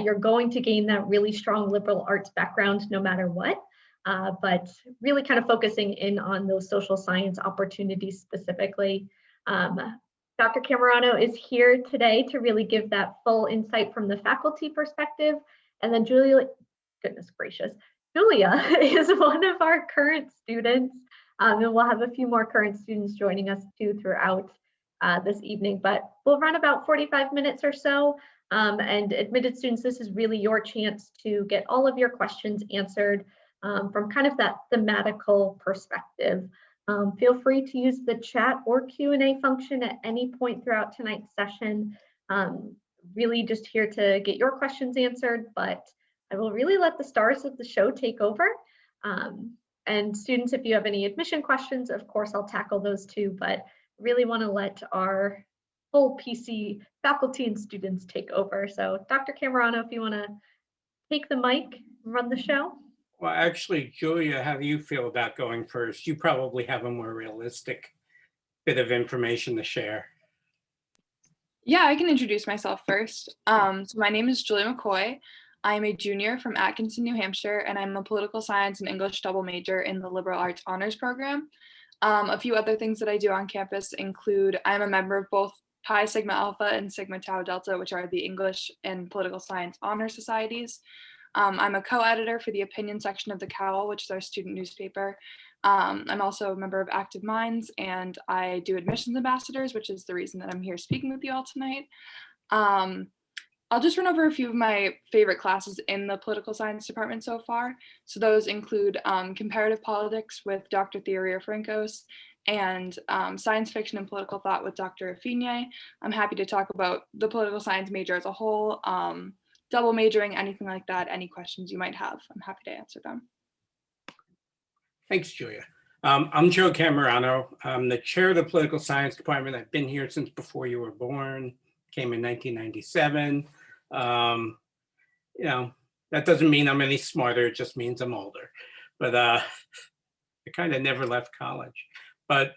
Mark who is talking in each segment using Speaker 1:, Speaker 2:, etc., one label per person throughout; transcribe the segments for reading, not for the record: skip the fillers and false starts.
Speaker 1: You're going to gain that really strong liberal arts background no matter what, but really kind of focusing in on those social science opportunities specifically. Dr. Camarano is here today to really give that full insight from the faculty perspective. And then Julia, goodness gracious, Julia is one of our current students. And we'll have a few more current students joining us too throughout this evening, but we'll run about 45 minutes or so. And admitted students, this is really your chance to get all of your questions answered from kind of that thematical perspective. Feel free to use the chat or Q&A function at any point throughout tonight's session. Really just here to get your questions answered, but I will really let the stars of the show take over. And students, if you have any admission questions, of course, I'll tackle those too, but really want to let our whole PC faculty and students take over. So Dr. Camarano, if you want to take the mic and run the show.
Speaker 2: Well, actually, Julia, how do you feel about going first? You probably have a more realistic bit of information to share.
Speaker 3: Yeah, I can introduce myself first. So my name is Julia McCoy. I'm a junior from Atkinson, New Hampshire, and I'm a political science and English double major in the liberal arts honors program. A few other things that I do on campus include I'm a member of both Pi Sigma Alpha and Sigma Tau Delta, which are the English and political science honor societies. I'm a co-editor for the opinion section of the Cowl, which is our student newspaper. I'm also a member of Active Minds, and I do admissions ambassadors, which is the reason that I'm here speaking with you all tonight. I'll just run over a few of my favorite classes in the political science department so far. So those include comparative politics with Dr. Theoria Francos and science fiction and political thought with Dr. Affigne. I'm happy to talk about the political science major as a whole, double majoring, anything like that, any questions you might have. I'm happy to answer them.
Speaker 2: Thanks, Julia. I'm Joe Camarano. I'm the chair of the political science department. I've been here since before you were born, came in 1997. You know, that doesn't mean I'm any smarter, it just means I'm older. But I kind of never left college. But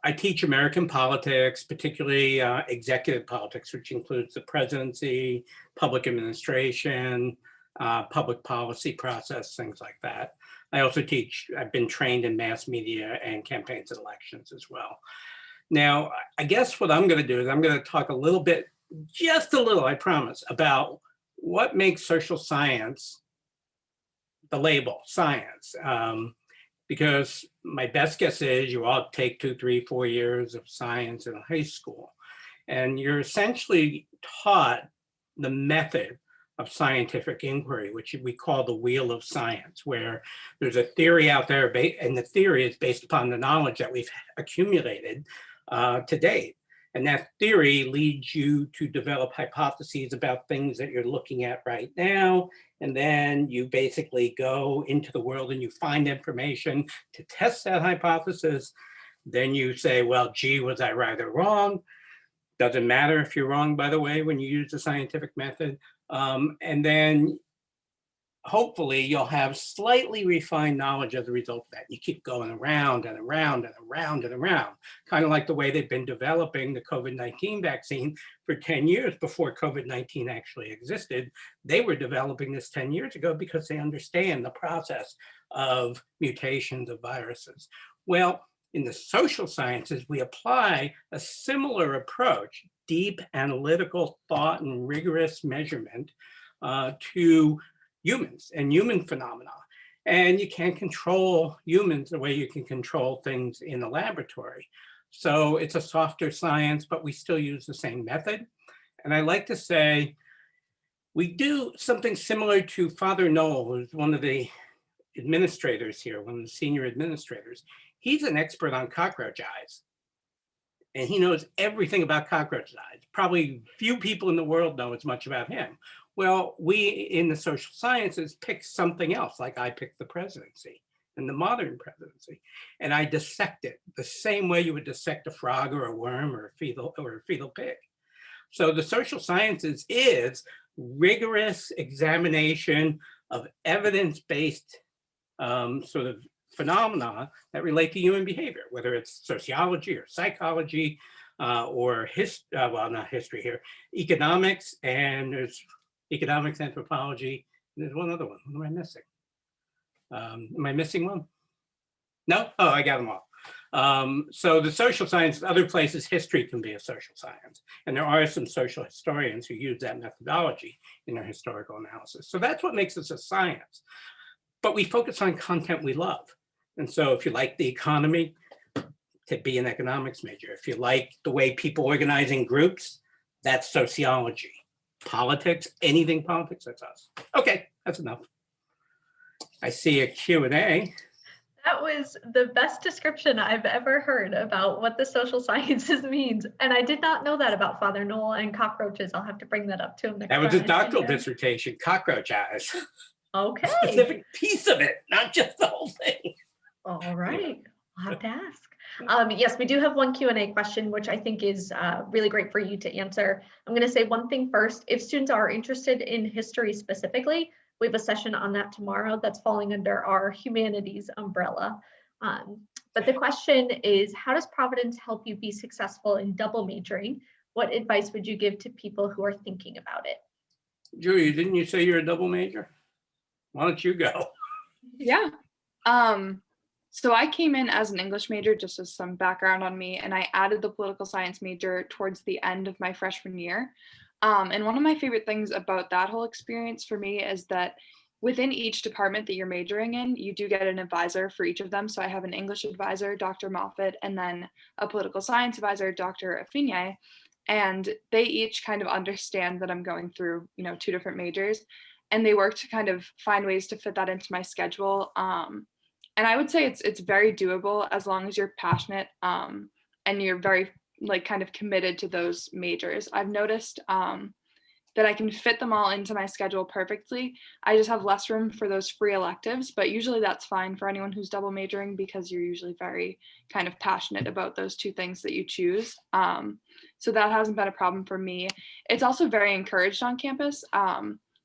Speaker 2: I teach American politics, particularly executive politics, which includes the presidency, public administration, public policy process, things like that. I also teach, I've been trained in mass media and campaigns and elections as well. Now, I guess what I'm going to do is I'm going to talk a little bit, just a little, I promise, about what makes social science the label science. Because my best guess is you all take 2, 3, 4 years of science in high school, and you're essentially taught the method of scientific inquiry, which we call the wheel of science, where there's a theory out there, and the theory is based upon the knowledge that we've accumulated to date. And that theory leads you to develop hypotheses about things that you're looking at right now. And then you basically go into the world and you find information to test that hypothesis. Then you say, well, gee, was I right or wrong? Doesn't matter if you're wrong, by the way, when you use the scientific method. And then hopefully you'll have slightly refined knowledge as a result of that. You keep going around and around and around and around, kind of like the way they've been developing the COVID-19 vaccine for 10 years before COVID-19 actually existed. They were developing this 10 years ago because they understand the process of mutations of viruses. Well, in the social sciences, we apply a similar approach, deep analytical thought and rigorous measurement to humans and human phenomena. And you can't control humans the way you can control things in the laboratory. So it's a softer science, but we still use the same method. And I like to say, we do something similar to Father Noel, who's one of the administrators here, one of the senior administrators. He's an expert on cockroach eyes. And he knows everything about cockroach eyes. Probably few people in the world know as much about him. Well, we in the social sciences pick something else, like I picked the presidency and the modern presidency, and I dissect it the same way you would dissect a frog or a worm or a fetal pig. So the social sciences is rigorous examination of evidence-based sort of phenomena that relate to human behavior, whether it's sociology or psychology. or well, not history here, economics, and there's economics, anthropology, and there's one other one. What am I missing? Am I missing one? No? Oh, I got them all. So the social science, other places, history can be a social science. And there are some social historians who use that methodology in their historical analysis. So that's what makes us a science. But we focus on content we love. And so if you like the economy, to be an economics major. If you like the way people organize in groups, that's sociology. Politics, anything politics, that's us. Okay, that's enough. I see a Q&A.
Speaker 1: That was the best description I've ever heard about what the social sciences means. And I did not know that about Father Noel and cockroaches. I'll have to bring that up to him next time.
Speaker 2: That was his doctoral dissertation, cockroach eyes.
Speaker 1: Okay.
Speaker 2: A specific piece of it, not just the whole thing.
Speaker 1: All right, I'll have to ask. Yes, we do have one Q&A question, which I think is really great for you to answer. I'm going to say one thing first. If students are interested in history specifically, we have a session on that tomorrow that's falling under our humanities umbrella. But the question is, how does Providence help you be successful in double majoring? What advice would you give to people who are thinking about it?
Speaker 2: Julia, didn't you say you're a double major? Why don't you go?
Speaker 3: Yeah. So I came in as an English major, just as some background on me, and I added the political science major towards the end of my freshman year. And one of my favorite things about that whole experience for me is that within each department that you're majoring in, you do get an advisor for each of them. So I have an English advisor, Dr. Moffat, and then a political science advisor, Dr. Affigne. And they each kind of understand that I'm going through, two different majors, and they work to kind of find ways to fit that into my schedule. And I would say it's very doable as long as you're passionate and you're very kind of committed to those majors. I've noticed that I can fit them all into my schedule perfectly. I just have less room for those free electives, but usually that's fine for anyone who's double majoring because you're usually very kind of passionate about those two things that you choose. So that hasn't been a problem for me. It's also very encouraged on campus,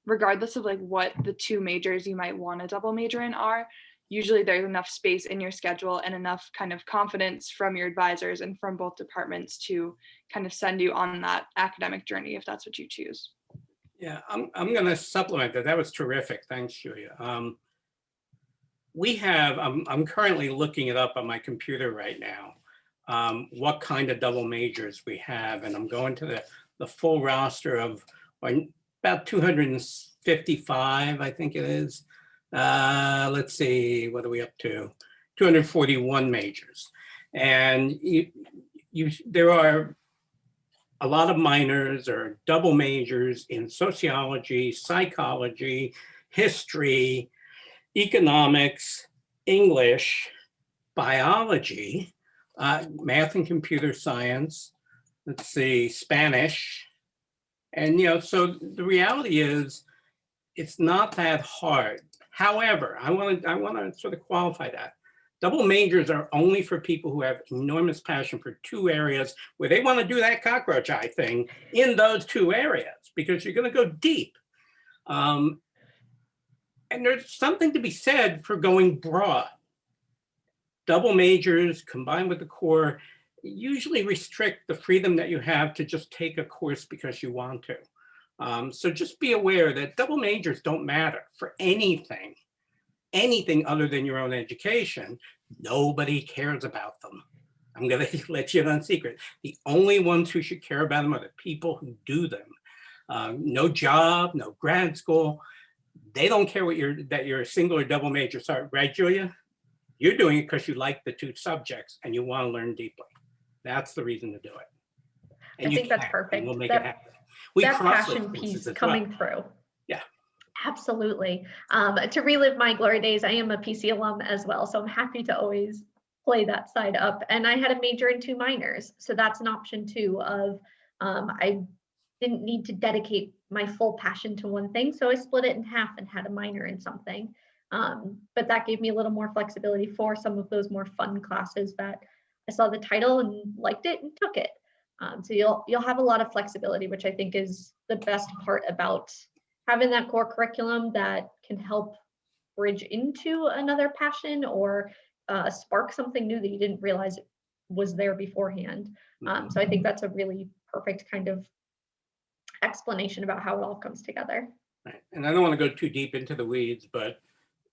Speaker 3: regardless of what the two majors you might want to double major in are. Usually there's enough space in your schedule and enough kind of confidence from your advisors and from both departments to kind of send you on that academic journey if that's what you choose.
Speaker 2: Yeah, I'm going to supplement that. That was terrific. Thanks, Julia. I'm currently looking it up on my computer right now, what kind of double majors we have. And I'm going to the full roster of about 255, I think it is. Let's see, what are we up to? 241 majors. And there are a lot of minors or double majors in sociology, psychology, history, economics, English, biology, math and computer science, let's see, Spanish. And, so the reality is it's not that hard. However, I want to sort of qualify that. Double majors are only for people who have enormous passion for two areas where they want to do that cockroach eye thing in those two areas, because you're going to go deep. And there's something to be said for going broad. Double majors combined with the core usually restrict the freedom that you have to just take a course because you want to. So just be aware that double majors don't matter for anything other than your own education. Nobody cares about them. I'm going to let you in on a secret. The only ones who should care about them are the people who do them. No job, no grad school. They don't care that you're a single or double major. Sorry, right, Julia? You're doing it because you like the two subjects and you want to learn deeply. That's the reason to do it. And
Speaker 1: I think that's perfect.
Speaker 2: We'll make it happen.
Speaker 1: That passion piece coming through.
Speaker 2: Yeah.
Speaker 1: Absolutely. To relive my glory days, I am a PC alum as well, so I'm happy to always play that side up. And I had a major and two minors, so that's an option too of I didn't need to dedicate my full passion to one thing, so I split it in half and had a minor in something. But that gave me a little more flexibility for some of those more fun classes that I saw the title and liked it and took it. So you'll have a lot of flexibility, which I think is the best part about having that core curriculum that can help bridge into another passion or spark something new that you didn't realize was there beforehand. So I think that's a really perfect kind of explanation about how it all comes together.
Speaker 2: Right. And I don't want to go too deep into the weeds, but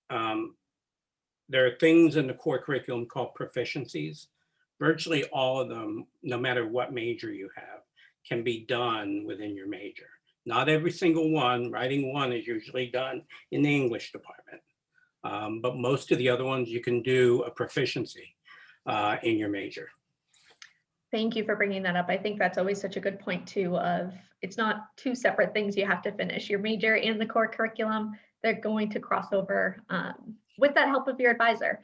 Speaker 2: there are things in the core curriculum called proficiencies. Virtually all of them, no matter what major you have, can be done within your major. Not every single one. Writing one is usually done in the English department. But most of the other ones, you can do a proficiency in your major.
Speaker 1: Thank you for bringing that up. I think that's always such a good point too, of it's not two separate things you have to finish. Your major and the core curriculum, they're going to cross over with that help of your advisor.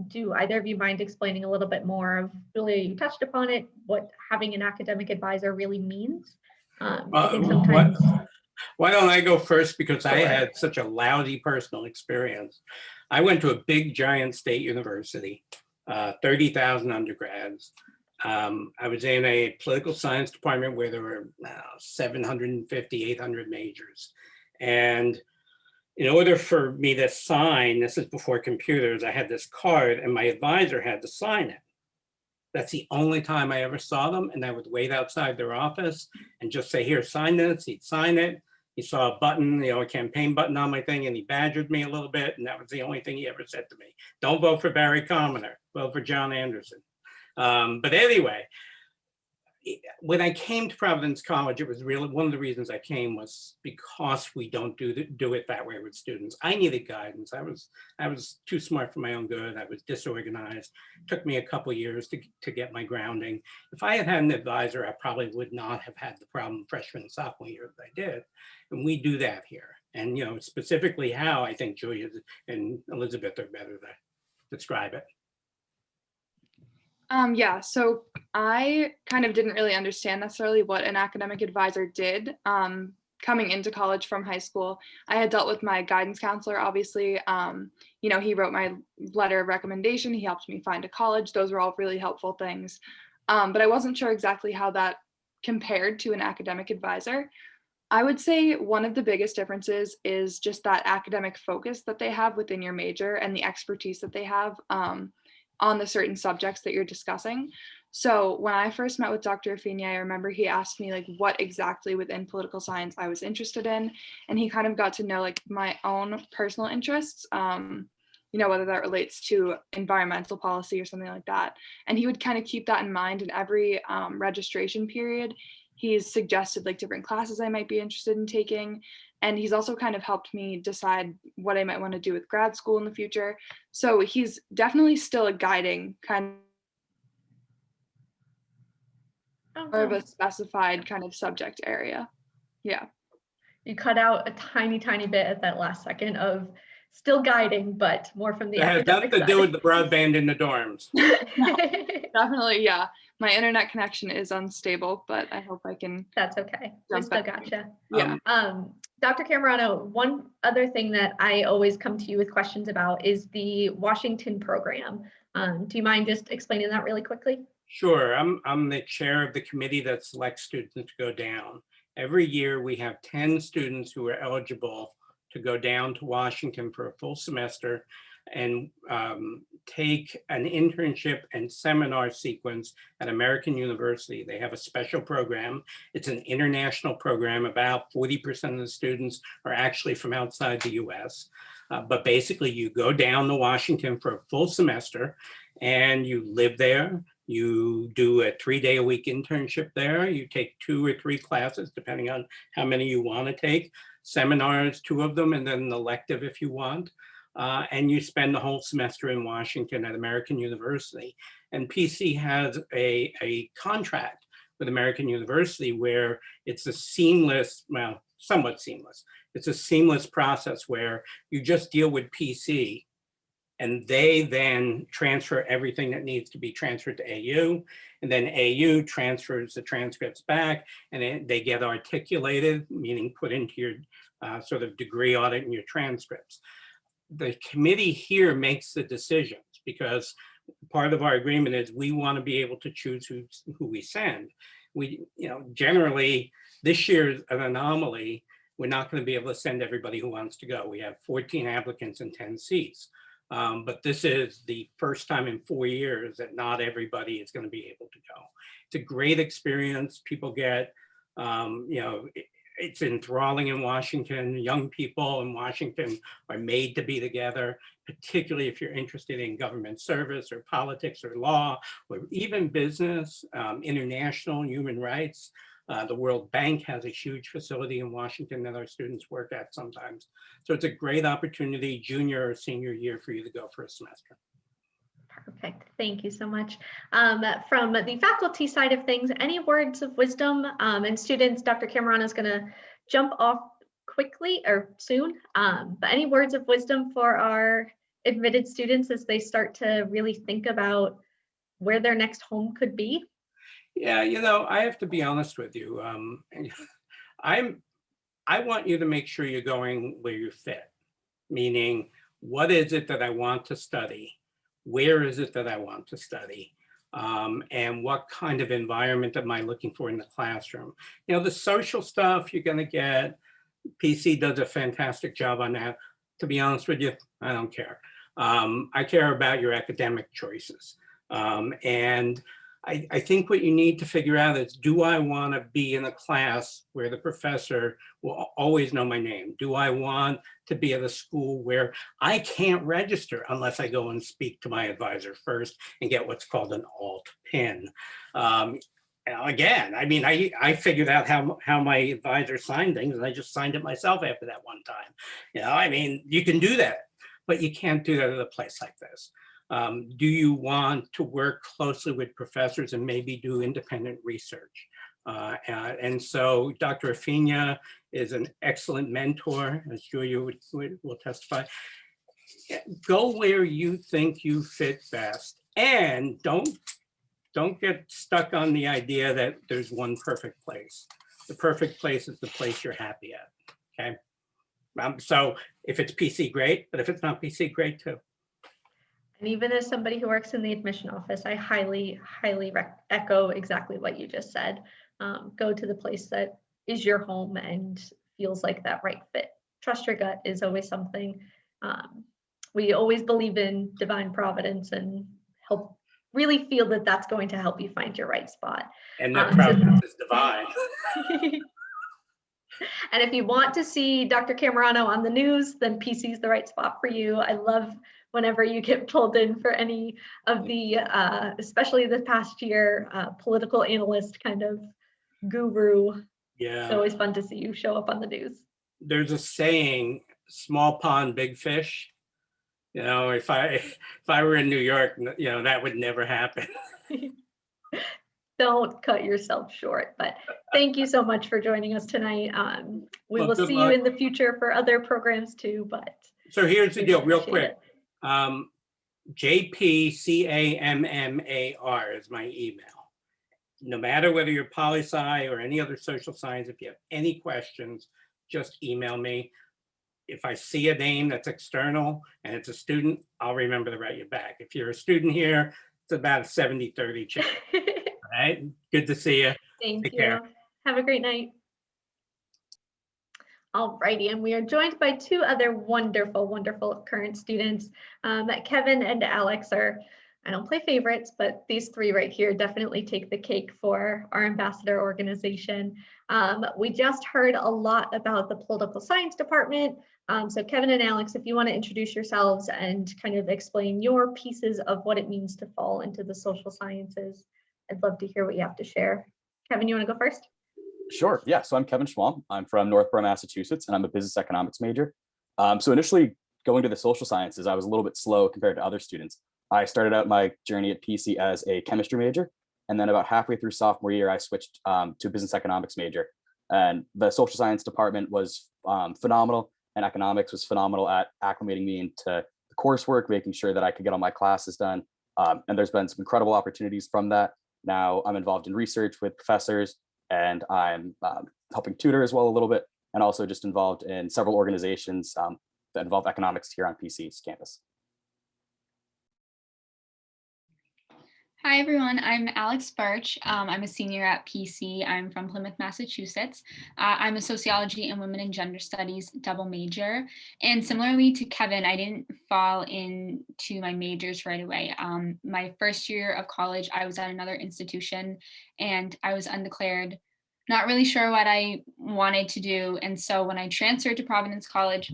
Speaker 1: Do either of you mind explaining a little bit more of, Julia, you touched upon it, what having an academic advisor really means? I think sometimes.
Speaker 2: Why don't I go first, because
Speaker 1: Sure.
Speaker 2: I had such a lousy personal experience. I went to a big giant state university, 30,000 undergrads. I was in a political science department where there were 750, 800 majors. And in order for me to sign, this is before computers, I had this card and my advisor had to sign it. That's the only time I ever saw them. And I would wait outside their office and just say, here, sign this. He'd sign it. He saw a button, a campaign button on my thing, and he badgered me a little bit. And that was the only thing he ever said to me. Don't vote for Barry Commoner, vote for John Anderson. But anyway, when I came to Providence College, it was really one of the reasons I came was because we don't do it that way with students. I needed guidance. I was too smart for my own good. I was disorganized. It took me a couple of years to get my grounding. If I had had an advisor, I probably would not have had the problem freshman and sophomore year that I did. And we do that here. And specifically how, I think Julia and Elizabeth are better to describe it.
Speaker 3: Yeah, so I kind of didn't really understand necessarily what an academic advisor did. Coming into college from high school, I had dealt with my guidance counselor, obviously. He wrote my letter of recommendation. He helped me find a college. Those were all really helpful things. But I wasn't sure exactly how that compared to an academic advisor. I would say one of the biggest differences is just that academic focus that they have within your major and the expertise that they have on the certain subjects that you're discussing. So when I first met with Dr. Affinia, I remember he asked me what exactly within political science I was interested in. And he kind of got to know my own personal interests, whether that relates to environmental policy or something like that. And he would kind of keep that in mind in every registration period. He's suggested different classes I might be interested in taking. And he's also kind of helped me decide what I might want to do with grad school in the future. So he's definitely still a guiding kind of a specified kind of subject area. Yeah.
Speaker 1: You cut out a tiny, tiny bit at that last second of still guiding, but more from the academic side.
Speaker 2: It had nothing to do with the broadband in the dorms.
Speaker 3: Definitely, yeah. My internet connection is unstable, but I hope I can.
Speaker 1: That's okay. We still gotcha.
Speaker 3: Yeah.
Speaker 1: Dr. Camarano, one other thing that I always come to you with questions about is the Washington program. Do you mind just explaining that really quickly?
Speaker 2: Sure. I'm the chair of the committee that selects students to go down. Every year we have 10 students who are eligible to go down to Washington for a full semester and take an internship and seminar sequence at American University. They have a special program. It's an international program. About 40% of the students are actually from outside the US. But basically you go down to Washington for a full semester and you live there. You do a 3-day-a-week internship there. You take 2 or 3 classes, depending on how many you want to take. Seminars, 2 of them, and then an elective if you want. And you spend the whole semester in Washington at American University. And PC has a contract with American University where it's a seamless, well, somewhat seamless. It's a seamless process where you just deal with PC and they then transfer everything that needs to be transferred to AU. And then AU transfers the transcripts back and they get articulated, meaning put into your sort of degree audit and your transcripts. The committee here makes the decisions because part of our agreement is we want to be able to choose who we send. We, generally, this year is an anomaly. We're not going to be able to send everybody who wants to go. We have 14 applicants and 10 seats. But this is the first time in 4 years that not everybody is going to be able to go. It's a great experience. People get, it's enthralling in Washington. Young people in Washington are made to be together, particularly if you're interested in government service or politics or law, or even business, international human rights. The World Bank has a huge facility in Washington that our students work at sometimes. So it's a great opportunity, junior or senior year, for you to go for a semester.
Speaker 1: Perfect. Thank you so much. From the faculty side of things, any words of wisdom? And students, Dr. Camarano is going to jump off quickly or soon, but any words of wisdom for our admitted students as they start to really think about where their next home could be?
Speaker 2: Yeah, I have to be honest with you. I want you to make sure you're going where you fit, meaning what is it that I want to study? Where is it that I want to study? And what kind of environment am I looking for in the classroom? The social stuff you're going to get, PC does a fantastic job on that. To be honest with you, I don't care. I care about your academic choices. And I think what you need to figure out is, do I want to be in a class where the professor will always know my name? Do I want to be at a school where I can't register unless I go and speak to my advisor first and get what's called an alt pin? Again, I figured out how my advisor signed things, and I just signed it myself after that one time. You can do that, but you can't do that at a place like this. Do you want to work closely with professors and maybe do independent research? And so Dr. Afina is an excellent mentor, as Julia will testify. Go where you think you fit best, and don't get stuck on the idea that there's one perfect place. The perfect place is the place you're happy at, okay? So if it's PC, great, but if it's not PC, great too.
Speaker 1: And even as somebody who works in the admission office, I highly, highly echo exactly what you just said. Go to the place that is your home and feels like that right fit. Trust your gut is always something. We always believe in divine providence and really feel that that's going to help you find your right spot.
Speaker 2: And that providence is divine.
Speaker 1: And if you want to see Dr. Camarano on the news, then PC is the right spot for you. I love whenever you get pulled in for any of the, especially this past year, political analyst kind of guru.
Speaker 2: Yeah.
Speaker 1: It's always fun to see you show up on the news. There's
Speaker 2: a saying, small pond, big fish. If I were in New York, that would never happen.
Speaker 1: Don't cut yourself short, but thank you so much for joining us tonight. We will see you in the future for other programs too, but.
Speaker 2: So here's the deal, real quick. JPCAMMAR is my email. No matter whether you're poli-sci or any other social science, if you have any questions, just email me. If I see a name that's external and it's a student, I'll remember to write you back. If you're a student here, it's about a 70-30 chance. All right, good to see you.
Speaker 1: Thank
Speaker 2: Take
Speaker 1: you.
Speaker 2: care.
Speaker 1: Have a great night. All righty, and we are joined by two other wonderful, wonderful current students. Kevin and Alex are, I don't play favorites, but these three right here definitely take the cake for our ambassador organization. We just heard a lot about the political science department. So Kevin and Alex, if you want to introduce yourselves and kind of explain your pieces of what it means to fall into the social sciences, I'd love to hear what you have to share. Kevin, you want to go first?
Speaker 4: Sure. Yeah. So I'm Kevin Schwalm. I'm from Northborough, Massachusetts, and I'm a business economics major. So initially going to the social sciences, I was a little bit slow compared to other students. I started out my journey at PC as a chemistry major, and then about halfway through sophomore year, I switched to a business economics major. And the social science department was phenomenal, and economics was phenomenal at acclimating me into the coursework, making sure that I could get all my classes done. And there's been some incredible opportunities from that. Now I'm involved in research with professors, and I'm helping tutor as well a little bit, and also just involved in several organizations that involve economics here on PC's campus.
Speaker 5: Hi, everyone. I'm Alex Birch. I'm a senior at PC. I'm from Plymouth, Massachusetts. I'm a sociology and women and gender studies double major. And similarly to Kevin, I didn't fall into my majors right away. My first year of college, I was at another institution and I was undeclared, not really sure what I wanted to do. And so when I transferred to Providence College,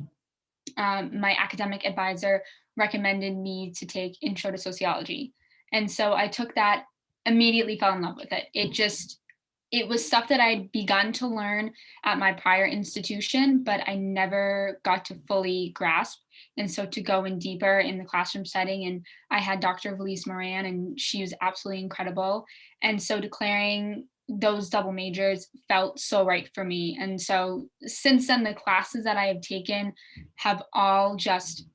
Speaker 5: my academic advisor recommended me to take Intro to Sociology. And so I took that, immediately fell in love with it. It was stuff that I'd begun to learn at my prior institution, but I never got to fully grasp. And so to go in deeper in the classroom setting, and I had Dr. Valise Moran, and she was absolutely incredible. And so declaring those double majors felt so right for me. And so since then, the classes that I have taken have all just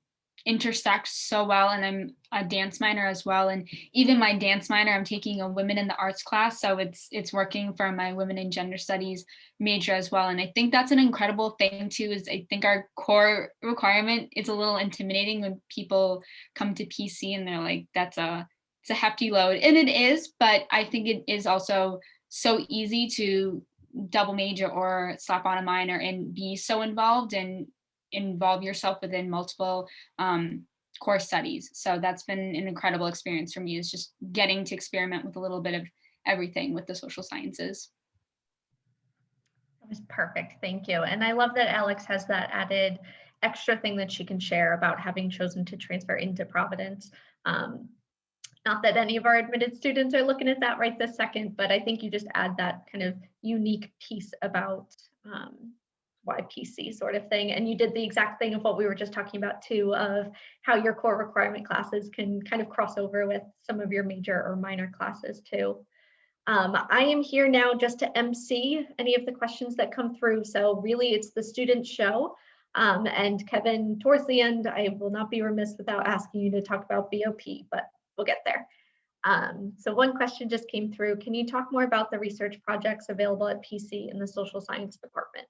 Speaker 5: intersect so well. And I'm a dance minor as well. And even my dance minor, I'm taking a women in the arts class. So it's working for my women in gender studies major as well. And I think that's an incredible thing too, is I think our core requirement is a little intimidating when people come to PC and they're like, it's a hefty load. And it is, but I think it is also so easy to double major or slap on a minor and be so involved and involve yourself within multiple core studies. So that's been an incredible experience for me, is just getting to experiment with a little bit of everything with the social sciences.
Speaker 1: That was perfect. Thank you. And I love that Alex has that added extra thing that she can share about having chosen to transfer into Providence. Not that any of our admitted students are looking at that right this second, but I think you just add that kind of unique piece about why PC sort of thing. And you did the exact thing of what we were just talking about too, of how your core requirement classes can kind of cross over with some of your major or minor classes too. I am here now just to MC any of the questions that come through. So really it's the student show. And Kevin, towards the end, I will not be remiss without asking you to talk about BOP, but we'll get there. So one question just came through. Can you talk more about the research projects available at PC in the social science department?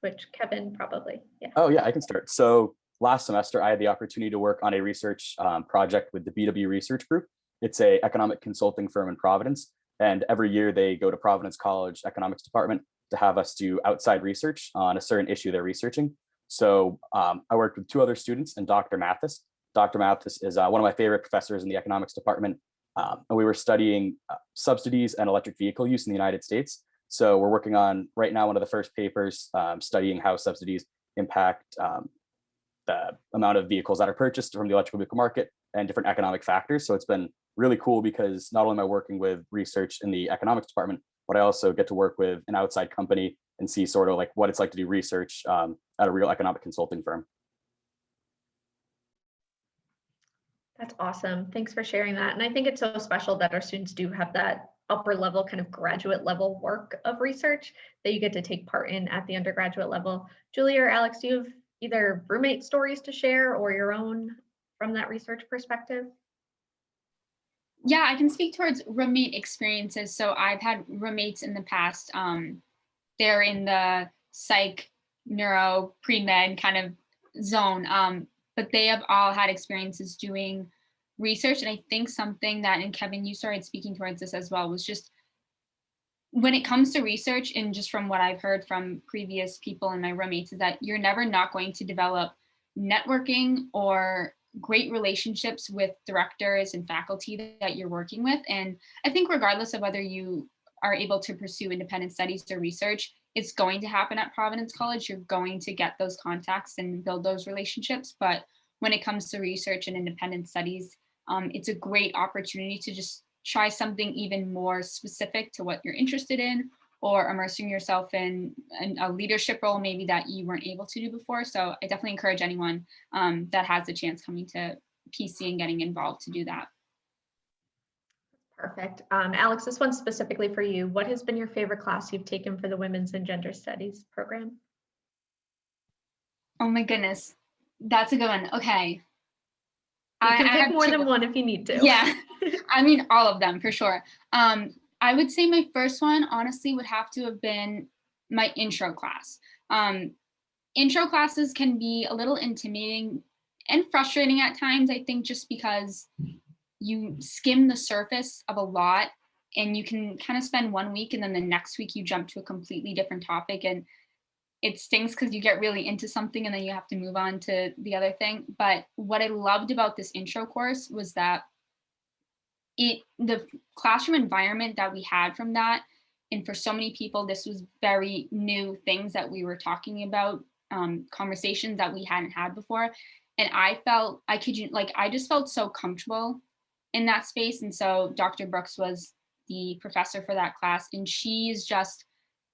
Speaker 1: Which Kevin probably, yeah.
Speaker 4: Oh yeah, I can start. So last semester, I had the opportunity to work on a research project with the BW Research Group. It's a economic consulting firm in Providence. And every year they go to Providence College Economics Department to have us do outside research on a certain issue they're researching. So I worked with two other students and Dr. Mathis. Dr. Mathis is one of my favorite professors in the economics department. And we were studying subsidies and electric vehicle use in the United States. So we're working on right now one of the first papers studying how subsidies impact the amount of vehicles that are purchased from the electric vehicle market and different economic factors. So it's been really cool because not only am I working with research in the economics department, but I also get to work with an outside company and see sort of like what it's like to do research at a real economic consulting firm.
Speaker 1: That's awesome. Thanks for sharing that. And I think it's so special that our students do have that upper level, kind of graduate level work of research that you get to take part in at the undergraduate level. Julia or Alex, do you have either roommate stories to share or your own from that research perspective?
Speaker 5: Yeah, I can speak towards roommate experiences. So I've had roommates in the past. They're in the psych, neuro, pre-med kind of zone, but they have all had experiences doing research. And I think something that, and Kevin, you started speaking towards this as well, was just when it comes to research, and just from what I've heard from previous people and my roommates, is that you're never not going to develop networking or great relationships with directors and faculty that you're working with. And I think regardless of whether you are able to pursue independent studies or research, it's going to happen at Providence College. You're going to get those contacts and build those relationships. But when it comes to research and independent studies, it's a great opportunity to just try something even more specific to what you're interested in, or immersing yourself in a leadership role maybe that you weren't able to do before. So I definitely encourage anyone that has the chance coming to PC and getting involved to do that.
Speaker 1: Perfect. Alex, this one's specifically for you. What has been your favorite class you've taken for the Women's and Gender Studies program?
Speaker 5: Oh my goodness, that's a good one. Okay.
Speaker 1: You can pick more than one if you need to.
Speaker 5: Yeah, I mean, all of them for sure. I would say my first one, honestly, would have to have been my intro class. Intro classes can be a little intimidating and frustrating at times, I think, just because you skim the surface of a lot and you can kind of spend 1 week and then the next week you jump to a completely different topic, and it stinks because you get really into something and then you have to move on to the other thing. But what I loved about this intro course was that the classroom environment that we had from that, and for so many people, this was very new things that we were talking about, conversations that we hadn't had before. And I felt, I kid you, like, I just felt so comfortable in that space. And so Dr. Brooks was the professor for that class, and she's just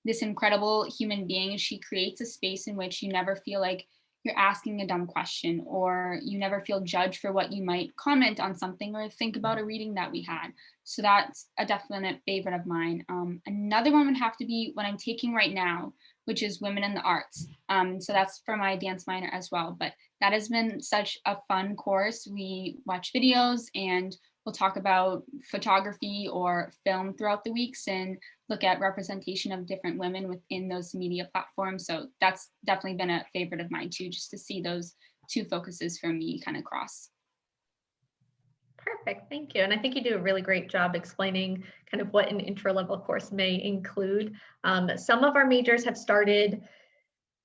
Speaker 5: this incredible human being. She creates a space in which you never feel like you're asking a dumb question, or you never feel judged for what you might comment on something or think about a reading that we had. So that's a definite favorite of mine. Another one would have to be what I'm taking right now, which is Women in the Arts. So that's for my dance minor as well. But that has been such a fun course. We watch videos and we'll talk about photography or film throughout the weeks and look at representation of different women within those media platforms. So that's definitely been a favorite of mine too, just to see those two focuses for me kind of cross.
Speaker 1: Perfect, thank you. And I think you do a really great job explaining kind of what an intro level course may include. Some of our majors have started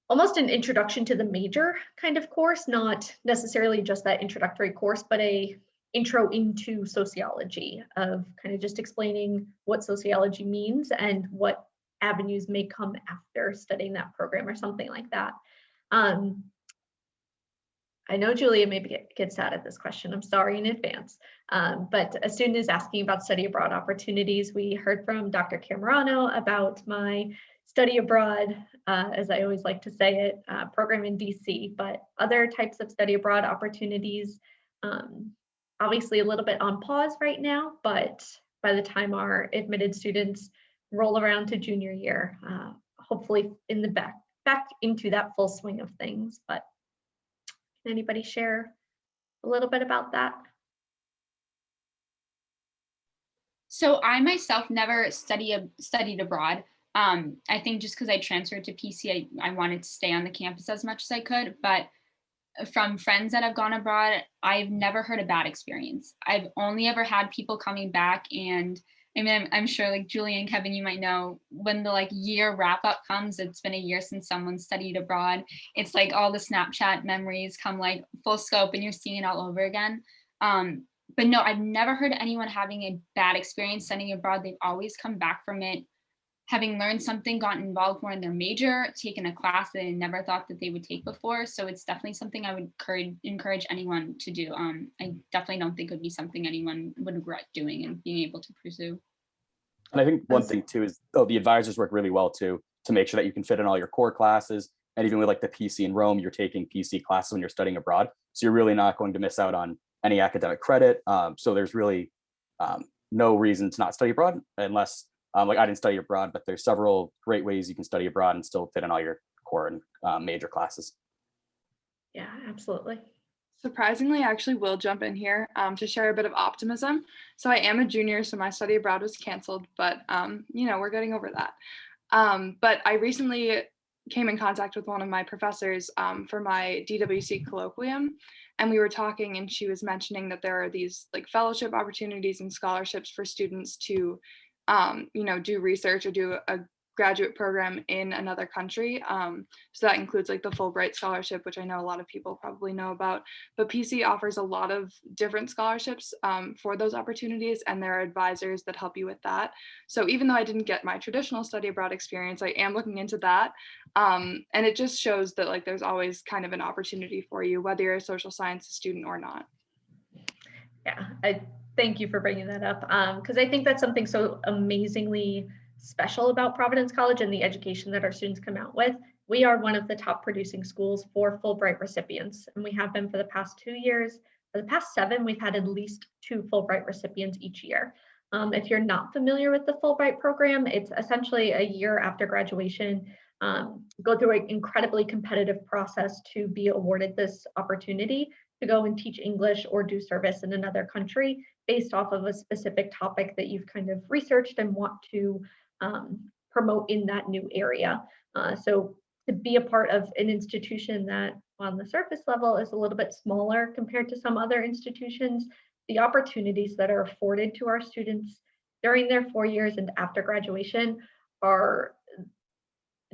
Speaker 1: almost an introduction to the major kind of course, not necessarily just that introductory course, but a intro into sociology, of kind of just explaining what sociology means and what avenues may come after studying that program or something like that. I know Julia maybe gets sad at this question. I'm sorry in advance. But a student is asking about study abroad opportunities. We heard from Dr. Camarano about my study abroad, as I always like to say it, program in DC, but other types of study abroad opportunities, obviously a little bit on pause right now, but by the time our admitted students roll around to junior year, hopefully in the back into that full swing of things. But can anybody share a little bit about that?
Speaker 5: So I myself never studied abroad. I think just because I transferred to PC, I wanted to stay on the campus as much as I could. But from friends that have gone abroad, I've never heard a bad experience. I've only ever had people coming back, and I mean, I'm sure like Julie and Kevin, you might know, when the like year wrap up comes, it's been a year since someone studied abroad. It's like all the Snapchat memories come like full scope and you're seeing it all over again. But no, I've never heard anyone having a bad experience studying abroad. They've always come back from it having learned something, gotten involved more in their major, taken a class that they never thought that they would take before. So it's definitely something I would encourage anyone to do. I definitely don't think it would be something anyone would regret doing and being able to pursue.
Speaker 4: And I think one thing too is, the advisors work really well too, to make sure that you can fit in all your core classes. And even with like the PC in Rome, you're taking PC classes when you're studying abroad. So you're really not going to miss out on any academic credit. So there's really no reason to not study abroad unless, like I didn't study abroad, but there's several great ways you can study abroad and still fit in all your core and major classes.
Speaker 1: Yeah, absolutely.
Speaker 3: Surprisingly, I actually will jump in here to share a bit of optimism. So I am a junior, so my study abroad was canceled, but you know, we're getting over that. But I recently came in contact with one of my professors for my DWC colloquium, and we were talking, and she was mentioning that there are these like fellowship opportunities and scholarships for students to you know, do research or do a graduate program in another country. So that includes like the Fulbright scholarship, which I know a lot of people probably know about, but PC offers a lot of different scholarships for those opportunities, and there are advisors that help you with that. So even though I didn't get my traditional study abroad experience, I am looking into that. And it just shows that like there's always kind of an opportunity for you, whether you're a social sciences student or not.
Speaker 1: Yeah, I thank you for bringing that up, because I think that's something so amazingly special about Providence College and the education that our students come out with. We are one of the top producing schools for Fulbright recipients, and we have been for the past 2 years. For the past 7, we've had at least 2 Fulbright recipients each year. If you're not familiar with the Fulbright program, it's essentially a year after graduation, go through an incredibly competitive process to be awarded this opportunity to go and teach English or do service in another country based off of a specific topic that you've kind of researched and want to promote in that new area. So to be a part of an institution that on the surface level is a little bit smaller compared to some other institutions, the opportunities that are afforded to our students during their 4 years and after graduation are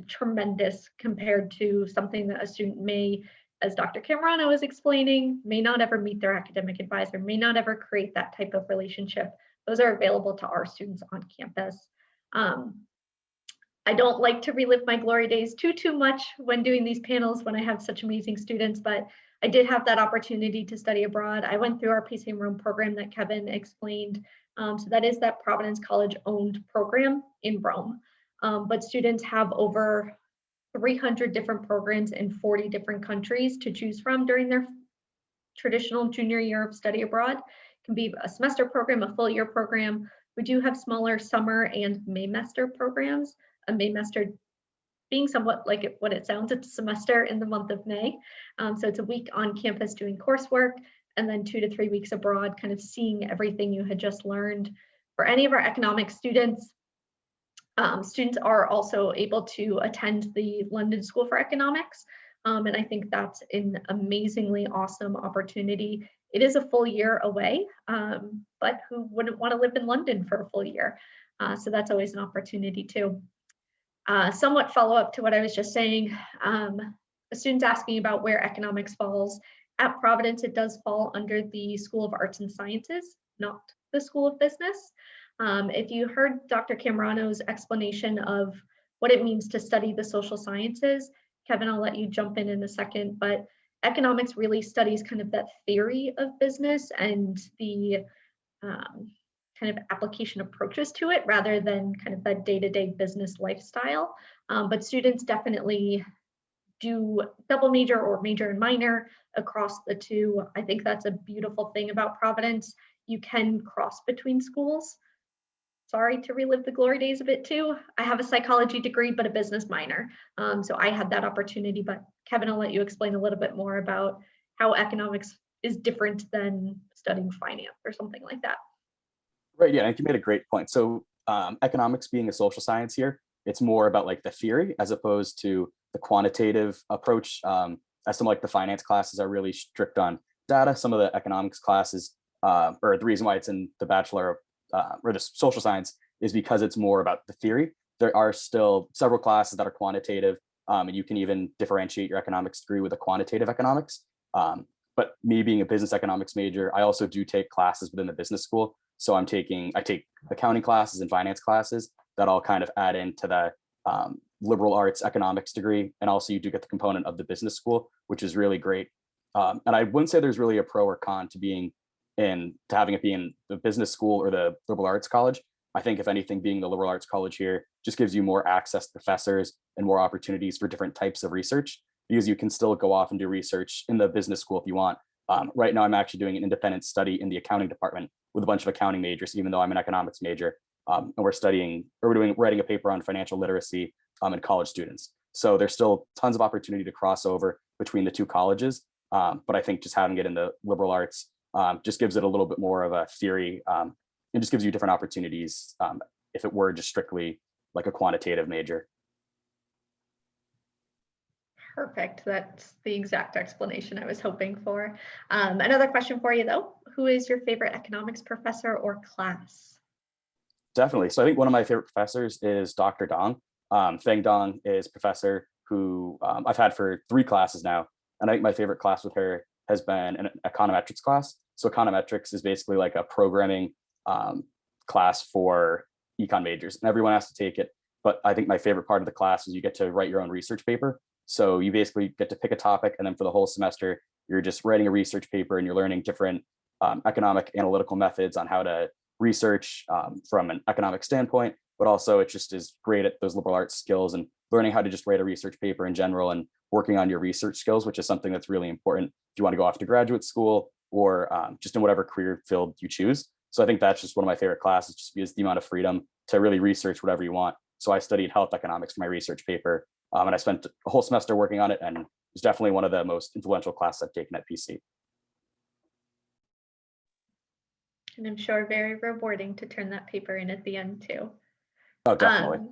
Speaker 1: tremendous compared to something that a student may, as Dr. Camarano was explaining, may not ever meet their academic advisor, may not ever create that type of relationship. Those are available to our students on campus. I don't like to relive my glory days too much when doing these panels when I have such amazing students, but I did have that opportunity to study abroad. I went through our PCM Rome program that Kevin explained. So that is that Providence College owned program in Rome. But students have over 300 different programs in 40 different countries to choose from during their traditional junior year of study abroad. It can be a semester program, a full year program. We do have smaller summer and Maymester programs. A Maymester being somewhat like what it sounds, it's a semester in the month of May. So it's a week on campus doing coursework and then 2 to 3 weeks abroad, kind of seeing everything you had just learned. For any of our economics students, students are also able to attend the London School for Economics. And I think that's an amazingly awesome opportunity. It is a full year away, but who wouldn't want to live in London for a full year? So that's always an opportunity too. Somewhat follow up to what I was just saying. A student's asking about where economics falls. At Providence, it does fall under the School of Arts and Sciences, not the School of Business. If you heard Dr. Camarano's explanation of what it means to study the social sciences, Kevin, I'll let you jump in a second, but economics really studies kind of that theory of business and the kind of application approaches to it rather than kind of that day-to-day business lifestyle. But students definitely do double major or major and minor across the two. I think that's a beautiful thing about Providence. You can cross between schools. Sorry to relive the glory days a bit too. I have a psychology degree, but a business minor. So I had that opportunity, but Kevin, I'll let you explain a little bit more about how economics is different than studying finance or something like that.
Speaker 4: Right, yeah, I think you made a great point. So economics being a social science here, it's more about like the theory as opposed to the quantitative approach. As some like the finance classes are really strict on data, some of the economics classes, or the reason why it's in the bachelor or the social science is because it's more about the theory. There are still several classes that are quantitative, and you can even differentiate your economics degree with a quantitative economics. But me being a business economics major, I also do take classes within the business school. So I take accounting classes and finance classes that all kind of add into the liberal arts economics degree. And also you do get the component of the business school, which is really great. And I wouldn't say there's really a pro or con to having it be in the business school or the liberal arts college. I think if anything, being the liberal arts college here just gives you more access to professors and more opportunities for different types of research, because you can still go off and do research in the business school if you want. Right now, I'm actually doing an independent study in the accounting department with a bunch of accounting majors, even though I'm an economics major. And we're writing a paper on financial literacy in college students. So there's still tons of opportunity to cross over between the two colleges. But I think just having it in the liberal arts just gives it a little bit more of a theory and just gives you different opportunities if it were just strictly like a quantitative major.
Speaker 1: Perfect. That's the exact explanation I was hoping for. Another question for you though, who is your favorite economics professor or class?
Speaker 4: Definitely. So I think one of my favorite professors is Dr. Dong. Feng Dong is professor who I've had for 3 classes now. And I think my favorite class with her has been an econometrics class. So econometrics is basically like a programming class for econ majors, and everyone has to take it. But I think my favorite part of the class is you get to write your own research paper. So you basically get to pick a topic, and then for the whole semester, you're just writing a research paper and you're learning different economic analytical methods on how to research from an economic standpoint, but also it just is great at those liberal arts skills and learning how to just write a research paper in general and working on your research skills, which is something that's really important if you want to go off to graduate school or just in whatever career field you choose. So I think that's just one of my favorite classes, just because the amount of freedom to really research whatever you want. So I studied health economics for my research paper, and I spent a whole semester working on it, and it was definitely one of the most influential classes I've taken at PC.
Speaker 1: And I'm sure very rewarding to turn that paper in at the end too.
Speaker 4: Oh, definitely.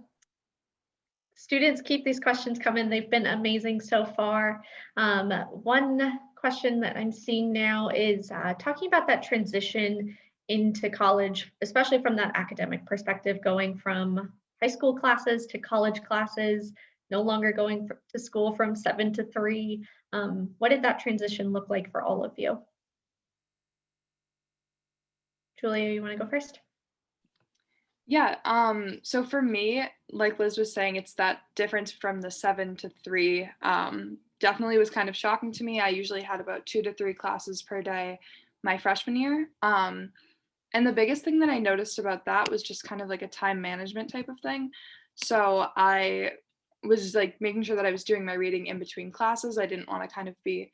Speaker 1: students, keep these questions coming. They've been amazing so far. One question that I'm seeing now is talking about that transition into college, especially from that academic perspective, going from high school classes to college classes, no longer going to school from 7 to 3. What did that transition look like for all of you? Julia, you want to go first?
Speaker 3: Yeah, so for me, like Liz was saying, it's that difference from the 7 to 3. Definitely was kind of shocking to me. I usually had about 2 to 3 classes per day my freshman year. And the biggest thing that I noticed about that was just kind of like a time management type of thing. So I was like making sure that I was doing my reading in between classes. I didn't want to kind of be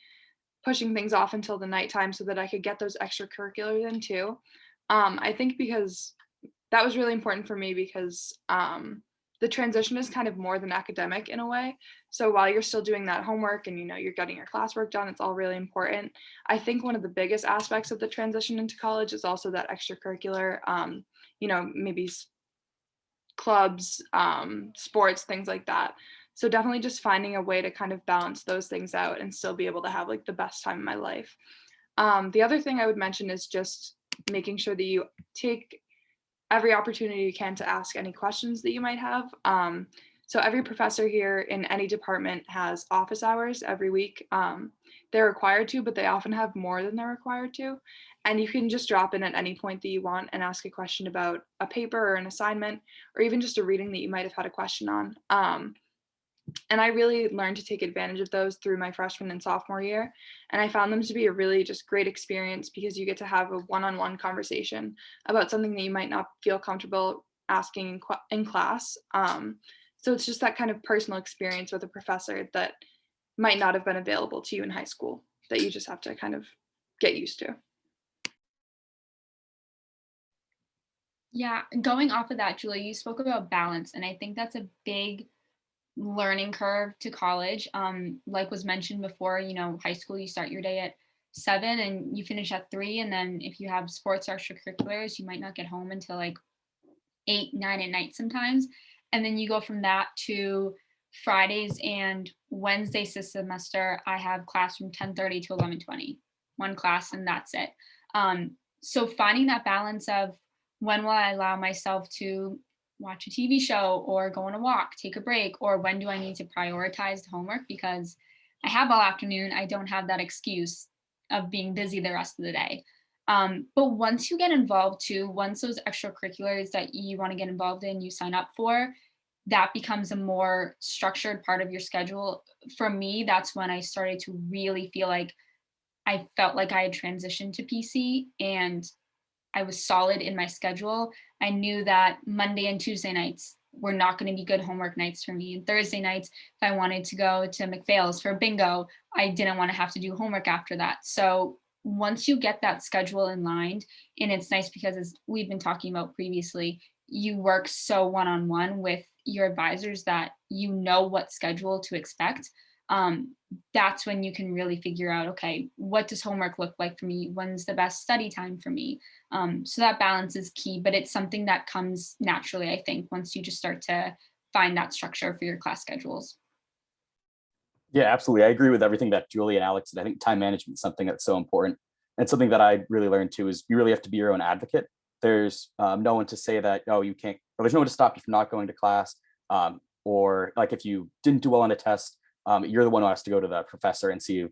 Speaker 3: pushing things off until the nighttime so that I could get those extracurriculars in too. I think because that was really important for me because the transition is kind of more than academic in a way. So while you're still doing that homework and you're getting your classwork done, it's all really important. I think one of the biggest aspects of the transition into college is also that extracurricular, maybe clubs, sports, things like that. So definitely just finding a way to kind of balance those things out and still be able to have like the best time of my life. The other thing I would mention is just making sure that you take every opportunity you can to ask any questions that you might have. So every professor here in any department has office hours every week. They're required to, but they often have more than they're required to. And you can just drop in at any point that you want and ask a question about a paper or an assignment, or even just a reading that you might have had a question on. And I really learned to take advantage of those through my freshman and sophomore year. And I found them to be a really just great experience because you get to have a one-on-one conversation about something that you might not feel comfortable asking in class. So it's just that kind of personal experience with a professor that might not have been available to you in high school that you just have to kind of get used to.
Speaker 5: Yeah, going off of that, Julie, you spoke about balance, and I think that's a big learning curve to college. Like was mentioned before, high school, you start your day at 7 and you finish at 3. And then if you have sports or extracurriculars, you might not get home until like 8, 9 at night sometimes. And then you go from that to Fridays and Wednesdays this semester, I have class from 10:30 to 11:20, one class, and that's it. So finding that balance of when will I allow myself to watch a TV show or go on a walk, take a break, or when do I need to prioritize the homework because I have all afternoon, I don't have that excuse of being busy the rest of the day. But once you get involved too, once those extracurriculars that you want to get involved in, you sign up for, that becomes a more structured part of your schedule. For me, that's when I started to really feel like I felt like I had transitioned to PC and I was solid in my schedule. I knew that Monday and Tuesday nights were not going to be good homework nights for me. And Thursday nights, if I wanted to go to McPhail's for bingo, I didn't want to have to do homework after that. So once you get that schedule in line, and it's nice because as we've been talking about previously, you work so one-on-one with your advisors that you know what schedule to expect. That's when you can really figure out, okay, what does homework look like for me? When's the best study time for me? So that balance is key, but it's something that comes naturally, I think, once you just start to find that structure for your class schedules.
Speaker 4: Yeah, absolutely. I agree with everything that Julie and Alex said. I think time management is something that's so important. And something that I really learned too is you really have to be your own advocate. There's no one to say that, oh, you can't, or there's no one to stop you from not going to class. Or like if you didn't do well on a test, you're the one who has to go to the professor and see